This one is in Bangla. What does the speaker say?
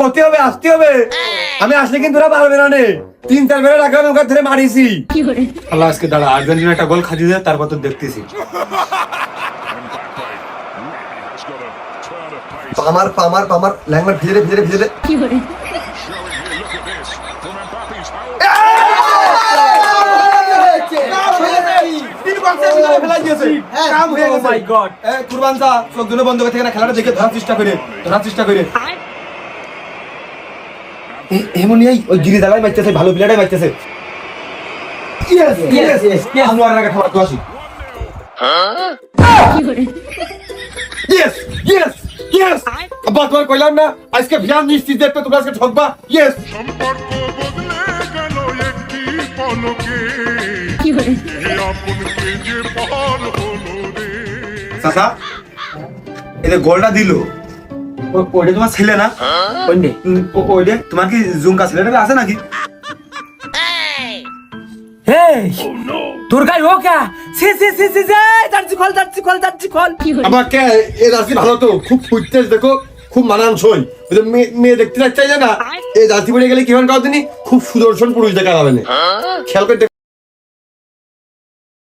করতে হবে, আসতে হবে। আমি আসলে কিন্তু ওরা পারবে না নে। 3-4 বেলা রাখলাম, ওখান থেকে মারিছি। আল্লাহ, আজকে দাঁড়া, আর্জেন্টিনা একটা গোল খাইয়ে দেয়, তারপর তো দেখতেছি। পামার ল্যাংমার ভিজে দে। কুরবান যা, চোখ দুটো বন্ধ করে থেকে না, খেলাটা দেখে ধরার চেষ্টা করে। এমনই ওই গিরি দালাই মারতেছে, ভালো প্লেয়ারটাই মারতেছে। আনোয়ারের আগে খাবার তো আসি। Yes! আব্বা, তোমার কইলাম না আজকে ভিয়ান নিশ্চিত দেখতে, তোমরা আজকে ঠকবা। ইয়েস, সম্পর্ক বদলে গেল একটি পলকে, আপনকে যে পর হলো রে। চাচা, এটা গোলটা দিল, ওইটা তোমার ছেলে না? ওইটা তোমার কি জুমকা ছেলেটা আছে নাকি? তোর গায়ে ও কা সে যাচ্ছি খল। আমাকে এই রাশি ভালো তো, খুব ফুটতেছ, দেখো খুব মানানসই। মেয়ে দেখতে চাই না, এই জাতি পড়ে গেলে কি হয় কাউ দিনই খুব সুদর্শন পুরুষ দেখা যাবে না। খেয়াল করে